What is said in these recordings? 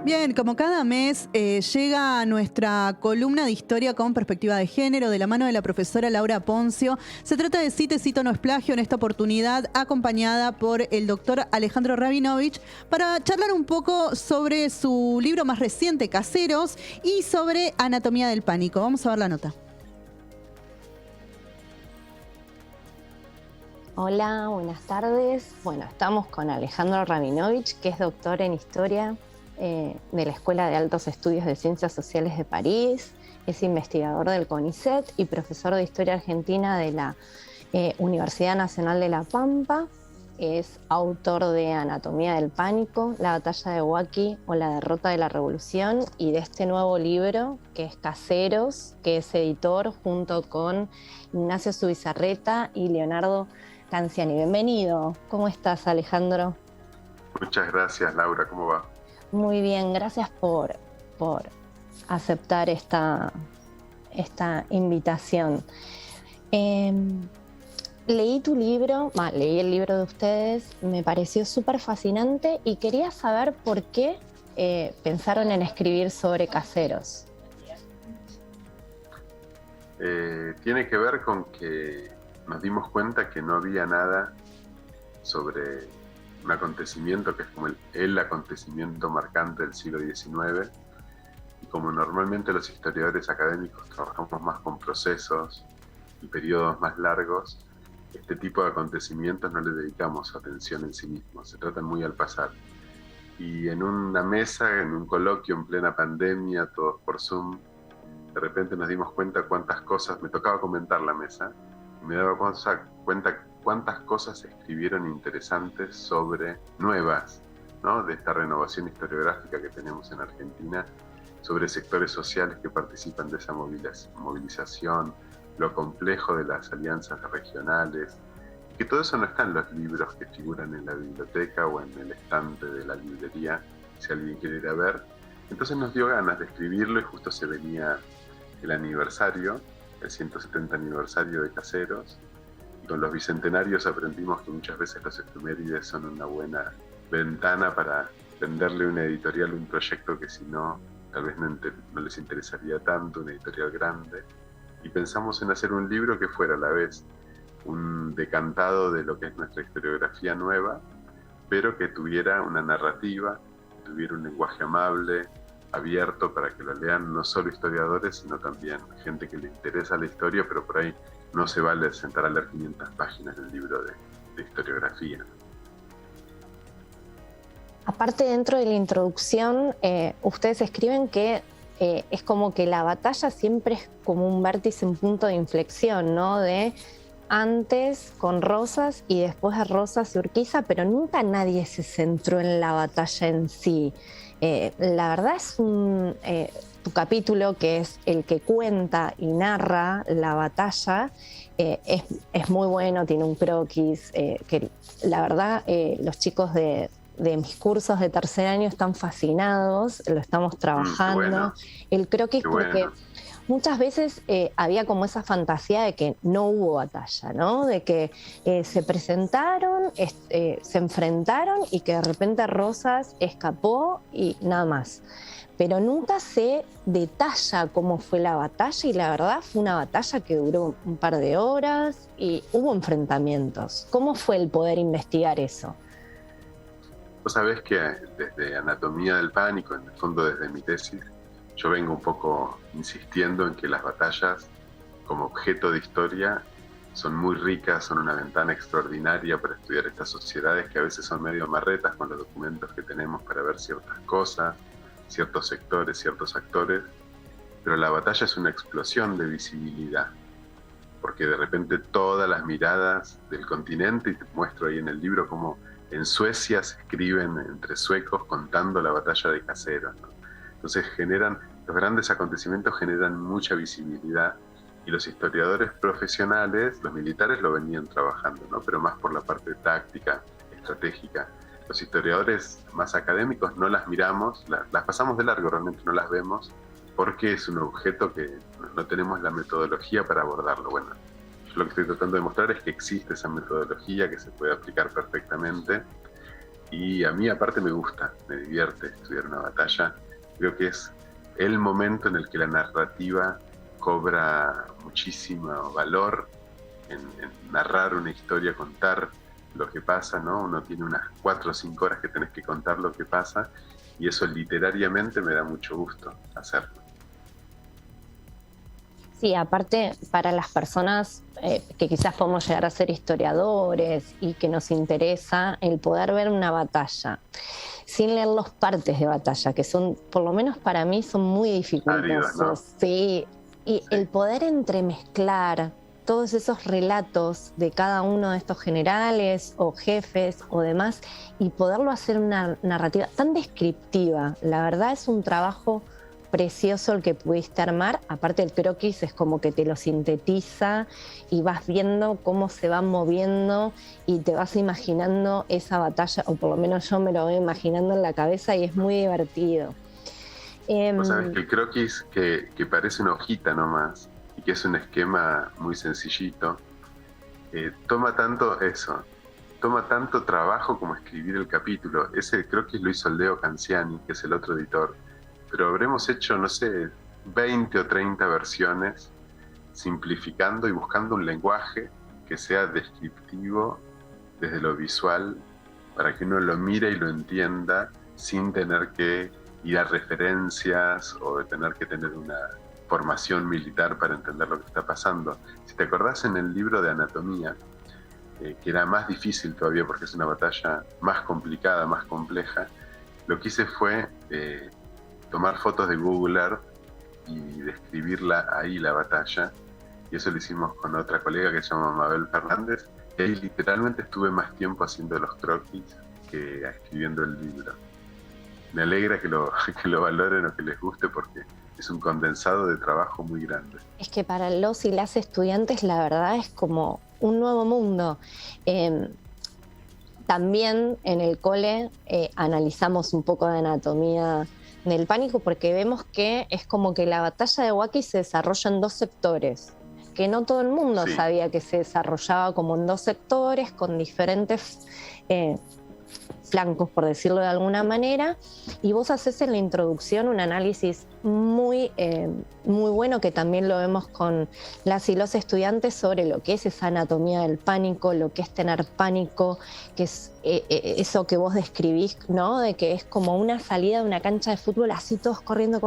Bien, como cada mes llega nuestra columna de historia con perspectiva de género de la mano de la profesora Laura Poncio. Se trata de Cite, Cito, no es plagio, en esta oportunidad acompañada por el doctor Alejandro Rabinovich para charlar un poco sobre su libro más reciente, Caseros, y sobre anatomía del pánico. Vamos a ver la nota. Hola, buenas tardes. Bueno, estamos con Alejandro Rabinovich, que es doctor en Historia de la Escuela de Altos Estudios de Ciencias Sociales de París, es investigador del CONICET y profesor de Historia Argentina de la Universidad Nacional de La Pampa. Es autor de Anatomía del Pánico, La Batalla de Huaki o La Derrota de la Revolución, y de este nuevo libro, que es Caseros, que es editor junto con Ignacio Zubizarreta y Leonardo Canciani. Bienvenido. ¿Cómo estás, Alejandro? Muchas gracias, Laura. ¿Cómo va? Muy bien, gracias por aceptar esta invitación. Leí tu libro, leí el libro de ustedes, me pareció súper fascinante y quería saber por qué pensaron en escribir sobre Caseros. Tiene que ver con que nos dimos cuenta que no había nada sobre un acontecimiento que es como el acontecimiento marcante del siglo XIX, y como normalmente los historiadores académicos trabajamos más con procesos y periodos más largos, este tipo de acontecimientos no le dedicamos atención en sí mismos, se tratan muy al pasar. Y en una mesa, en un coloquio en plena pandemia, todos por Zoom, de repente nos dimos cuenta cuántas cosas, me tocaba comentar la mesa, y me daba cuenta cuántas cosas se escribieron interesantes sobre nuevas, ¿no? De esta renovación historiográfica que tenemos en Argentina, sobre sectores sociales que participan de esa movilización, lo complejo de las alianzas regionales, y que todo eso no está en los libros que figuran en la biblioteca o en el estante de la librería, si alguien quiere ir a ver. Entonces nos dio ganas de escribirlo, y justo se venía el aniversario, el 170 aniversario de Caseros, y con los bicentenarios aprendimos que muchas veces los efemérides son una buena ventana para venderle a una editorial un proyecto que si no, tal vez no les interesaría tanto, una editorial grande. Y pensamos en hacer un libro que fuera a la vez un decantado de lo que es nuestra historiografía nueva, pero que tuviera una narrativa, que tuviera un lenguaje amable, abierto para que lo lean no solo historiadores, sino también gente que le interesa la historia, pero por ahí no se vale sentar a leer 500 páginas del libro de historiografía. Aparte, dentro de la introducción, ustedes escriben que es como que la batalla siempre es como un vértice, un punto de inflexión, ¿no? De antes con Rosas y después de Rosas y Urquiza, pero nunca nadie se centró en la batalla en sí. La verdad es tu capítulo, que es el que cuenta y narra la batalla, es muy bueno, tiene un croquis, que la verdad los chicos de mis cursos de tercer año están fascinados, lo estamos trabajando. Bueno. El croquis, porque bueno. Muchas veces había como esa fantasía de que no hubo batalla, ¿no? De que se presentaron, se enfrentaron y que de repente Rosas escapó y nada más. Pero nunca se detalla cómo fue la batalla, y la verdad fue una batalla que duró un par de horas y hubo enfrentamientos. ¿Cómo fue el poder investigar eso? Vos sabés que desde Anatomía del Pánico, en el fondo desde mi tesis, yo vengo un poco insistiendo en que las batallas como objeto de historia son muy ricas, son una ventana extraordinaria para estudiar estas sociedades que a veces son medio marretas con los documentos que tenemos para ver ciertas cosas, ciertos sectores, ciertos actores, pero la batalla es una explosión de visibilidad, porque de repente todas las miradas del continente, y te muestro ahí en el libro cómo en Suecia se escriben entre suecos contando la batalla de Caseros, ¿no? Entonces los grandes acontecimientos generan mucha visibilidad, y los historiadores profesionales, los militares lo venían trabajando, ¿no? Pero más por la parte táctica, estratégica. Los historiadores más académicos no las miramos, las pasamos de largo, realmente no las vemos, porque es un objeto que no tenemos la metodología para abordarlo. Bueno, lo que estoy tratando de mostrar es que existe esa metodología que se puede aplicar perfectamente, Y a mí aparte me gusta, me divierte estudiar una batalla. Creo que es el momento en el que la narrativa cobra muchísimo valor en narrar una historia, contar lo que pasa, ¿no? Uno tiene unas 4 o 5 horas que tenés que contar lo que pasa, y eso literariamente me da mucho gusto hacerlo. Sí, aparte para las personas que quizás podemos llegar a ser historiadores y que nos interesa el poder ver una batalla sin leer los partes de batalla, que son, por lo menos para mí, son muy dificultosos. ¿no? Sí, y sí, el poder entremezclar todos esos relatos de cada uno de estos generales o jefes o demás y poderlo hacer una narrativa tan descriptiva, la verdad es un trabajo precioso el que pudiste armar. Aparte el croquis es como que te lo sintetiza y vas viendo cómo se van moviendo y te vas imaginando esa batalla, o por lo menos yo me lo voy imaginando en la cabeza y es muy divertido. Vos sabés que el croquis, que parece una hojita nomás y que es un esquema muy sencillito, toma tanto trabajo como escribir el capítulo. Ese croquis lo hizo Leo Canciani, que es el otro editor, pero habremos hecho, no sé, 20 o 30 versiones, simplificando y buscando un lenguaje que sea descriptivo desde lo visual, para que uno lo mire y lo entienda sin tener que ir a referencias o de tener que tener una formación militar para entender lo que está pasando. Si te acordás, en el libro de anatomía, que era más difícil todavía porque es una batalla más complicada, más compleja, lo que hice fue tomar fotos de Google Earth y describirla ahí, la batalla, y eso lo hicimos con otra colega que se llama Mabel Fernández, y ahí literalmente estuve más tiempo haciendo los croquis que escribiendo el libro. Me alegra que lo valoren o que les guste, porque es un condensado de trabajo muy grande. Es que para los y las estudiantes la verdad es como un nuevo mundo. También en el cole analizamos un poco de anatomía del pánico, porque vemos que es como que la batalla de Huaki se desarrolla en 2 sectores, que no todo el mundo sabía que se desarrollaba como en 2 sectores con diferentes flancos, por decirlo de alguna manera, y vos haces en la introducción un análisis muy bueno, que también lo vemos con las y los estudiantes, sobre lo que es esa anatomía del pánico, lo que es tener pánico, que es eso que vos describís, ¿no? De que es como una salida de una cancha de fútbol, así todos corriendo,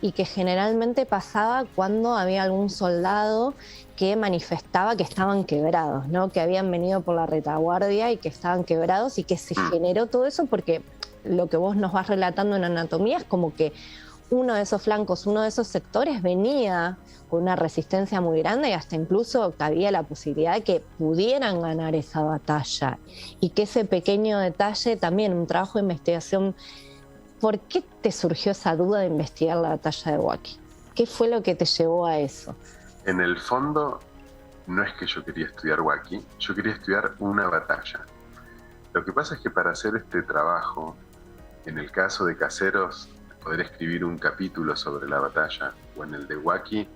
y que generalmente pasaba cuando había algún soldado que manifestaba que estaban quebrados, ¿no? Que habían venido por la retaguardia y que estaban quebrados, y que se generó todo eso porque lo que vos nos vas relatando en anatomía es como que uno de esos flancos, uno de esos sectores venía con una resistencia muy grande, y hasta incluso había la posibilidad de que pudieran ganar esa batalla, y que ese pequeño detalle también, un trabajo de investigación. ¿Por qué te surgió esa duda de investigar la batalla de Huaki? ¿Qué fue lo que te llevó a eso? En el fondo, no es que yo quería estudiar Huaki, yo quería estudiar una batalla. Lo que pasa es que para hacer este trabajo, en el caso de Caseros, poder escribir un capítulo sobre la batalla, o en el de Huaki,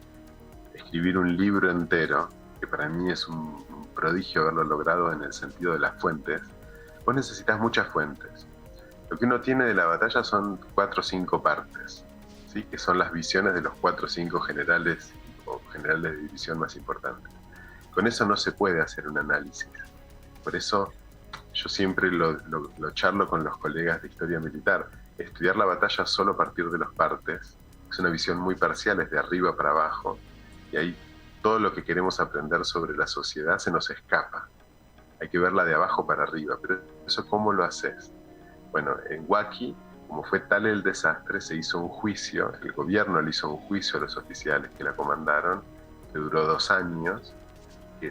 escribir un libro entero, que para mí es un prodigio haberlo logrado en el sentido de las fuentes, vos necesitas muchas fuentes. Lo que uno tiene de la batalla son 4 o 5 partes, ¿sí? Que son las visiones de los 4 o 5 generales o generales de división más importantes. Con eso no se puede hacer un análisis. Por eso yo siempre lo charlo con los colegas de historia militar. Estudiar la batalla solo a partir de las partes es una visión muy parcial, es de arriba para abajo, y ahí todo lo que queremos aprender sobre la sociedad se nos escapa. Hay que verla de abajo para arriba, pero eso ¿cómo lo haces? Bueno, en Huaki, como fue tal el desastre, se hizo un juicio, el gobierno le hizo un juicio a los oficiales que la comandaron, que duró 2 años, que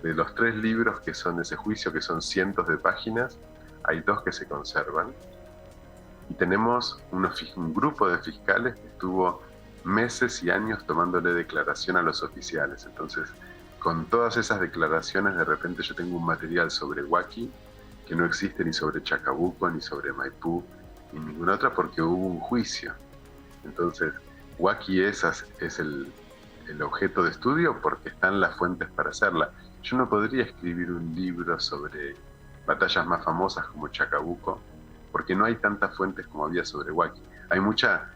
de los 3 libros que son de ese juicio, que son cientos de páginas, hay 2 que se conservan. Y tenemos un grupo de fiscales que estuvo meses y años tomándole declaración a los oficiales. Entonces, con todas esas declaraciones, de repente yo tengo un material sobre Huaki que no existe ni sobre Chacabuco, ni sobre Maipú, ni ninguna otra, porque hubo un juicio. Entonces, Huaki es el objeto de estudio porque están las fuentes para hacerla. yo no podría escribir un libro sobre batallas más famosas como Chacabuco, porque no hay tantas fuentes como había sobre Huaki. Hay mucha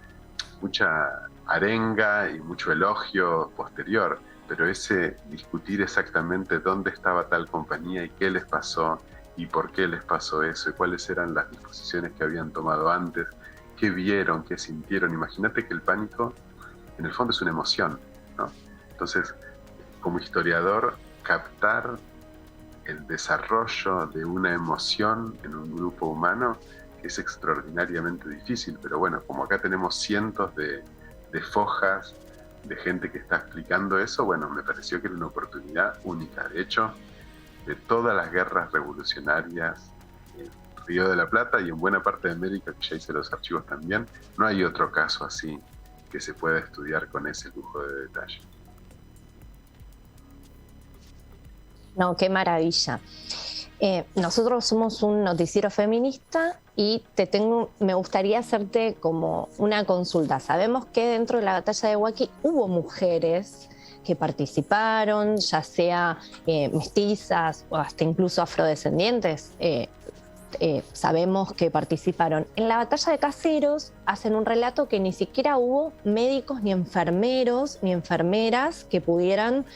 arenga y mucho elogio posterior, pero ese discutir exactamente dónde estaba tal compañía y qué les pasó y por qué les pasó eso y cuáles eran las disposiciones que habían tomado antes, qué vieron, qué sintieron. Imagínate que el pánico en el fondo es una emoción, ¿no? Entonces, como historiador, captar el desarrollo de una emoción en un grupo humano es extraordinariamente difícil, pero bueno, como acá tenemos cientos de fojas de gente que está explicando eso, bueno, me pareció que era una oportunidad única. De hecho, de todas las guerras revolucionarias en Río de la Plata y en buena parte de América, que ya hice los archivos también, no hay otro caso así que se pueda estudiar con ese lujo de detalle. No, qué maravilla. Nosotros somos un noticiero feminista y me gustaría hacerte como una consulta. Sabemos que dentro de la batalla de Huaki hubo mujeres que participaron, ya sea mestizas o hasta incluso afrodescendientes. Sabemos que participaron. En la batalla de Caseros hacen un relato que ni siquiera hubo médicos ni enfermeros ni enfermeras que pudieran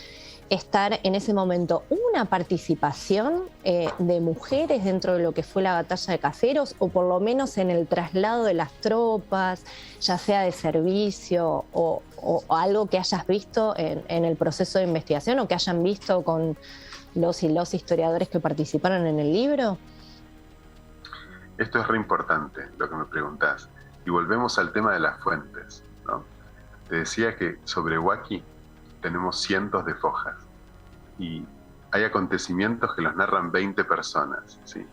estar en ese momento. ¿Hubo una participación de mujeres dentro de lo que fue la batalla de Caseros, o por lo menos en el traslado de las tropas, ya sea de servicio o algo que hayas visto en el proceso de investigación o que hayan visto con los y los historiadores que participaron en el libro? Esto es re importante, lo que me preguntás. Y volvemos al tema de las fuentes, ¿no? Te decía que sobre Huaki tenemos cientos de fojas y hay acontecimientos que los narran 20 personas, ¿sí?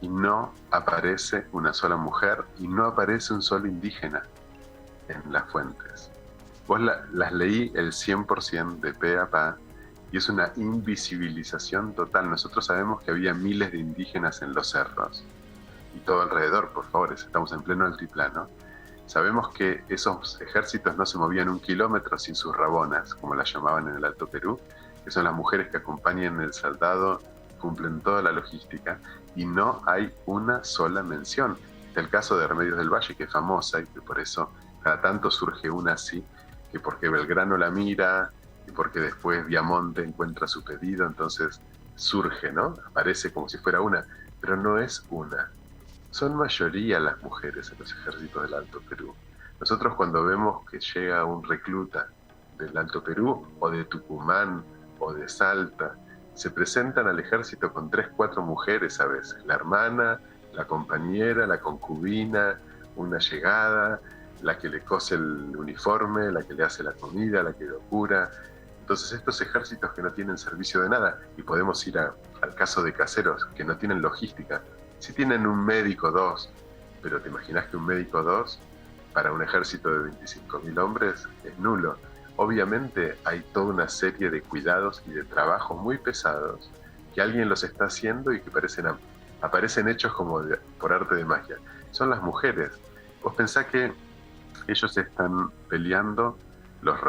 Y no aparece una sola mujer y no aparece un solo indígena en las fuentes. Vos las leí el 100% de pe a pa y es una invisibilización total. Nosotros sabemos que había miles de indígenas en los cerros y todo alrededor, por favor, estamos en pleno altiplano. Sabemos que esos ejércitos no se movían 1 kilómetro sin sus rabonas, como las llamaban en el Alto Perú, que son las mujeres que acompañan al soldado, cumplen toda la logística, y no hay una sola mención. El caso de Remedios del Valle, que es famosa y que por eso cada tanto surge una así, que porque Belgrano la mira y porque después Viamonte encuentra su pedido, entonces surge, ¿no? Aparece como si fuera una, pero no es una. Son mayoría las mujeres en los ejércitos del Alto Perú. Nosotros cuando vemos que llega un recluta del Alto Perú o de Tucumán o de Salta, se presentan al ejército con 3, 4 mujeres a veces, la hermana, la compañera, la concubina, una llegada, la que le cose el uniforme, la que le hace la comida, la que lo cura. Entonces estos ejércitos que no tienen servicio de nada, y podemos ir al caso de Caseros, que no tienen logística, si tienen un médico, 2, pero te imaginas que un médico 2 para un ejército de 25.000 hombres es nulo. Obviamente hay toda una serie de cuidados y de trabajos muy pesados que alguien los está haciendo y que aparecen hechos como por arte de magia. Son las mujeres. Vos pensás que ellos están peleando, los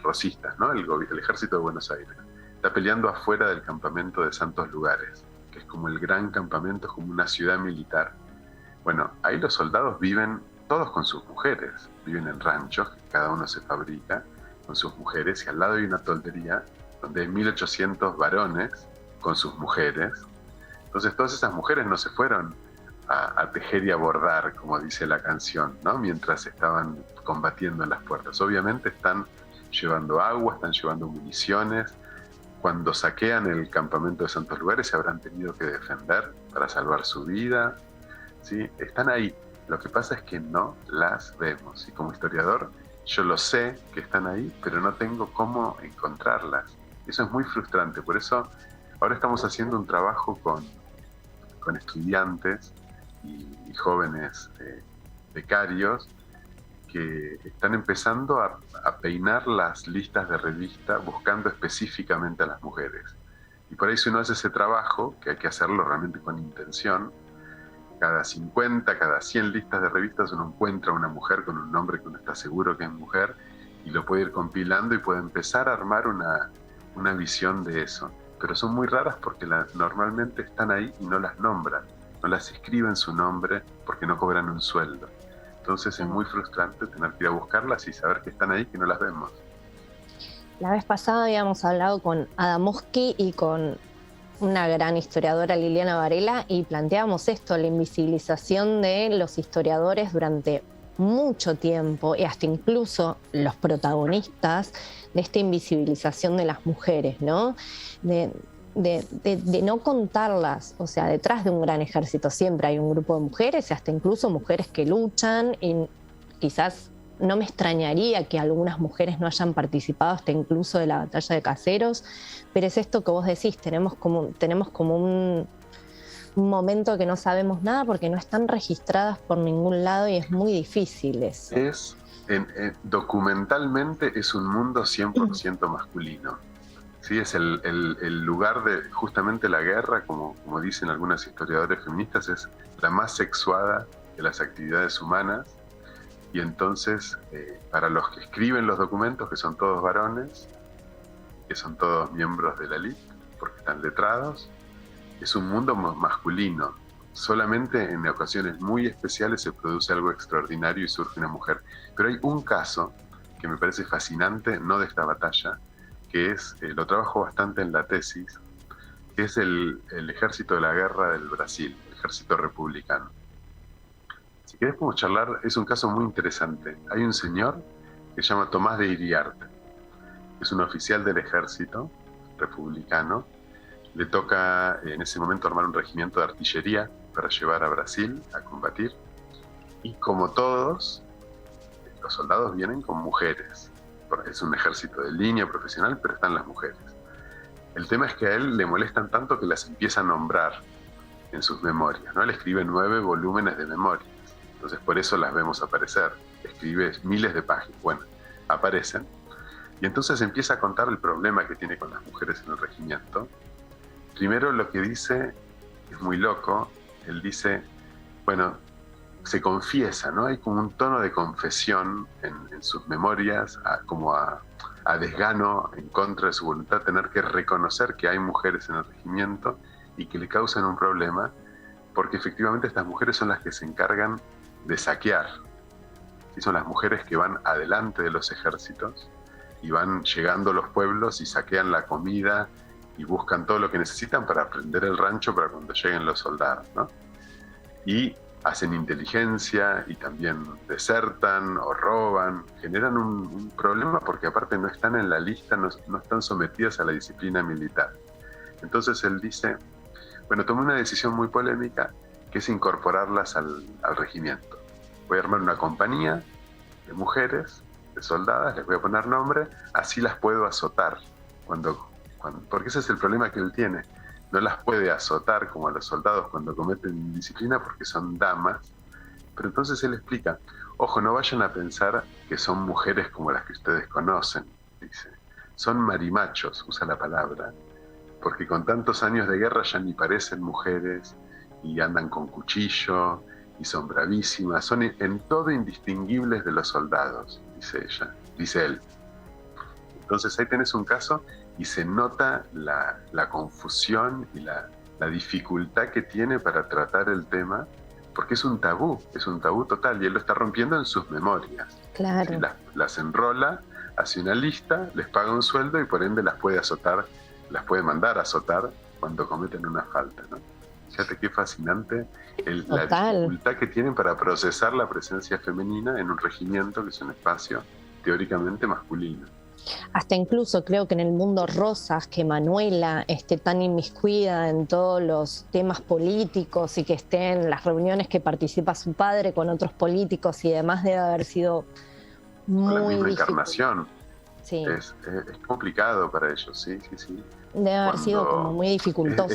rosistas, ¿no? El ejército de Buenos Aires está peleando afuera del campamento de Santos Lugares, que es como el gran campamento, es como una ciudad militar. Bueno, ahí los soldados viven todos con sus mujeres, viven en ranchos, que cada uno se fabrica con sus mujeres, y al lado hay una toldería donde hay 1.800 varones con sus mujeres. Entonces todas esas mujeres no se fueron a tejer y a bordar, como dice la canción, ¿no? Mientras estaban combatiendo en las puertas. Obviamente están llevando agua, están llevando municiones. Cuando saquean el campamento de Santos Lugares se habrán tenido que defender para salvar su vida, ¿sí? Están ahí. Lo que pasa es que no las vemos. Y como historiador, yo lo sé que están ahí, pero no tengo cómo encontrarlas. Eso es muy frustrante. Por eso ahora estamos haciendo un trabajo con estudiantes y jóvenes becarios que están empezando a peinar las listas de revista buscando específicamente a las mujeres. Y por ahí si uno hace ese trabajo, que hay que hacerlo realmente con intención, cada 50, cada 100 listas de revistas uno encuentra una mujer con un nombre que uno está seguro que es mujer y lo puede ir compilando y puede empezar a armar una una visión de eso. Pero son muy raras porque normalmente están ahí y no las nombran, no las escriben su nombre porque no cobran un sueldo. Entonces es muy frustrante tener que ir a buscarlas y saber que están ahí, que no las vemos. La vez pasada habíamos hablado con Adamowski y con una gran historiadora, Liliana Varela, y planteábamos esto, la invisibilización de los historiadores durante mucho tiempo y hasta incluso los protagonistas de esta invisibilización de las mujeres, ¿no? De no contarlas, o sea, detrás de un gran ejército siempre hay un grupo de mujeres y hasta incluso mujeres que luchan, y quizás no me extrañaría que algunas mujeres no hayan participado hasta incluso de la batalla de Caseros, pero es esto que vos decís, tenemos como un momento que no sabemos nada porque no están registradas por ningún lado y es muy difícil eso. Documentalmente es un mundo 100% masculino. Sí, es el lugar de justamente la guerra, como dicen algunas historiadoras feministas, es la más sexuada de las actividades humanas. Y entonces, para los que escriben los documentos, que son todos varones, que son todos miembros de la élite, porque están letrados, es un mundo masculino. Solamente en ocasiones muy especiales se produce algo extraordinario y surge una mujer. Pero hay un caso que me parece fascinante, no de esta batalla, que es, lo trabajo bastante en la tesis, que es el ejército de la guerra del Brasil, el ejército republicano. Si querés podemos charlar, es un caso muy interesante. Hay un señor que se llama Tomás de Iriarte, que es un oficial del ejército republicano. Le toca en ese momento armar un regimiento de artillería para llevar a Brasil a combatir. Y como todos, los soldados vienen con mujeres. Es un ejército de línea profesional, pero están las mujeres. El tema es que a él le molestan tanto que las empieza a nombrar en sus memorias, ¿no? Él escribe 9 volúmenes de memorias. Entonces por eso las vemos aparecer. Escribe miles de páginas. Bueno, aparecen. Y entonces empieza a contar el problema que tiene con las mujeres en el regimiento. Primero lo que dice es muy loco. Él dice, bueno, se confiesa, ¿no? Hay como un tono de confesión en sus memorias, a desgano, en contra de su voluntad, tener que reconocer que hay mujeres en el regimiento y que le causan un problema, porque efectivamente estas mujeres son las que se encargan de saquear. Y son las mujeres que van adelante de los ejércitos y van llegando a los pueblos y saquean la comida y buscan todo lo que necesitan para prender el rancho para cuando lleguen los soldados, ¿no? Y hacen inteligencia y también desertan o roban, generan un problema porque aparte no están en la lista, no están sometidas a la disciplina militar. Entonces él dice, bueno, tomé una decisión muy polémica, que es incorporarlas al regimiento. Voy a armar una compañía de mujeres, de soldadas, les voy a poner nombre, así las puedo azotar, porque ese es el problema que él tiene. No las puede azotar como a los soldados cuando cometen indisciplina porque son damas. Pero entonces él explica, ojo, no vayan a pensar que son mujeres como las que ustedes conocen, dice. Son marimachos, usa la palabra, porque con tantos años de guerra ya ni parecen mujeres y andan con cuchillo y son bravísimas, son en todo indistinguibles de los soldados, dice él. Entonces ahí tenés un caso y se nota la confusión y la dificultad que tiene para tratar el tema, porque es un tabú total, y él lo está rompiendo en sus memorias. Claro. ¿Sí? Las enrola, hace una lista, les paga un sueldo y por ende las puede azotar, las puede mandar a azotar cuando cometen una falta, ¿no? Fíjate qué fascinante la dificultad que tienen para procesar la presencia femenina en un regimiento que es un espacio teóricamente masculino. Hasta incluso creo que en el mundo Rosas, que Manuela esté tan inmiscuida en todos los temas políticos y que esté en las reuniones que participa su padre con otros políticos y demás, debe haber sido muy la misma difícil. Encarnación. Sí. Es complicado para ellos, sí. Debe haber sido como muy dificultoso.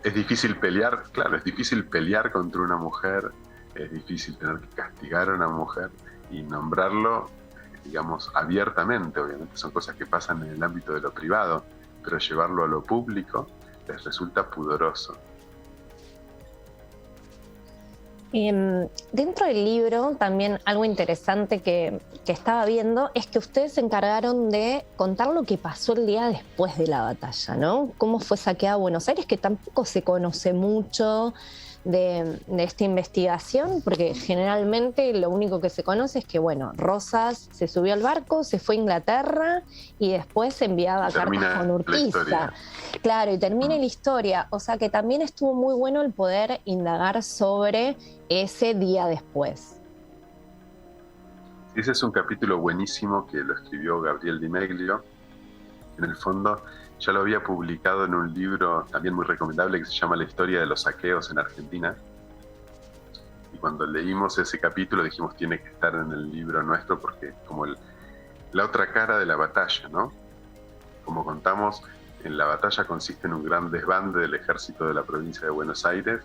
Es difícil pelear, claro, es difícil pelear contra una mujer, es difícil tener que castigar a una mujer y nombrarlo, digamos, abiertamente. Obviamente son cosas que pasan en el ámbito de lo privado, pero llevarlo a lo público les resulta pudoroso. Dentro del libro, también algo interesante que estaba viendo es que ustedes se encargaron de contar lo que pasó el día después de la batalla, ¿no? Cómo fue saqueada Buenos Aires, que tampoco se conoce mucho de esta investigación, porque generalmente lo único que se conoce es que, bueno, Rosas se subió al barco, se fue a Inglaterra y después enviaba cartas con Urquiza. Claro, y termina la historia. O sea que también estuvo muy bueno el poder indagar sobre ese día después. Ese es un capítulo buenísimo que lo escribió Gabriel Di Meglio. En el fondo, ya lo había publicado en un libro también muy recomendable que se llama La historia de los saqueos en Argentina. Y cuando leímos ese capítulo dijimos tiene que estar en el libro nuestro porque como la otra cara de la batalla, ¿no? Como contamos, en la batalla consiste en un gran desbande del ejército de la provincia de Buenos Aires,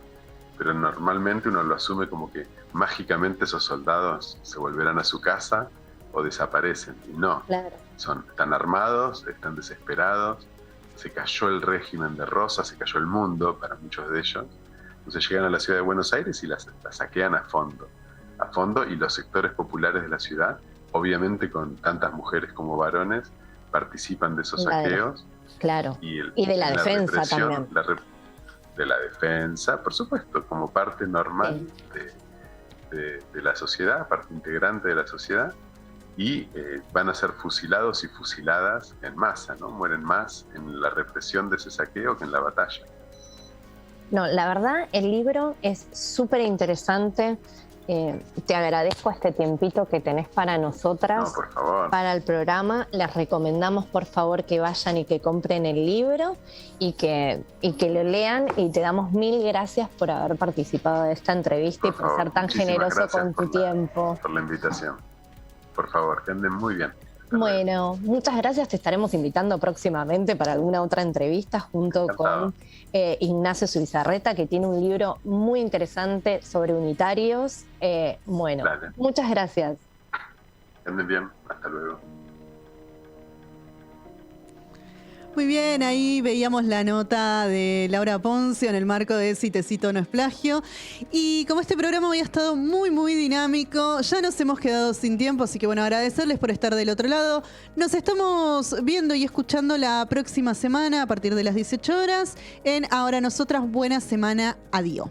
pero normalmente uno lo asume como que mágicamente esos soldados se volverán a su casa o desaparecen. Y no, claro. Están armados, están desesperados, se cayó el régimen de Rosas, se cayó el mundo para muchos de ellos. Entonces llegan a la ciudad de Buenos Aires y la saquean a fondo, y los sectores populares de la ciudad, obviamente con tantas mujeres como varones, participan de esos saqueos. Claro, y de la defensa también. De la defensa, por supuesto, como parte normal de la sociedad, parte integrante de la sociedad, y van a ser fusilados y fusiladas en masa, ¿no? Mueren más en la represión de ese saqueo que en la batalla. No, la verdad, el libro es súper interesante. Te agradezco este tiempito que tenés para nosotras, no, por favor, para el programa. Les recomendamos, por favor, que vayan y que compren el libro y que lo lean. Y te damos 1000 gracias por haber participado de esta entrevista y por ser tan generoso con tu tiempo. Por la invitación. Por favor, que anden muy bien. Bueno, muchas gracias. Te estaremos invitando próximamente para alguna otra entrevista junto con Ignacio Zubizarreta, que tiene un libro muy interesante sobre unitarios. Bueno, dale. Muchas gracias. Que anden bien. Hasta luego. Muy bien, ahí veíamos la nota de Laura Poncio en el marco de Si te cito no es plagio. Y como este programa hoy ha estado muy, muy dinámico, ya nos hemos quedado sin tiempo, así que bueno, agradecerles por estar del otro lado. Nos estamos viendo y escuchando la próxima semana a partir de las 18 horas en Ahora Nosotras. Buena semana, adiós.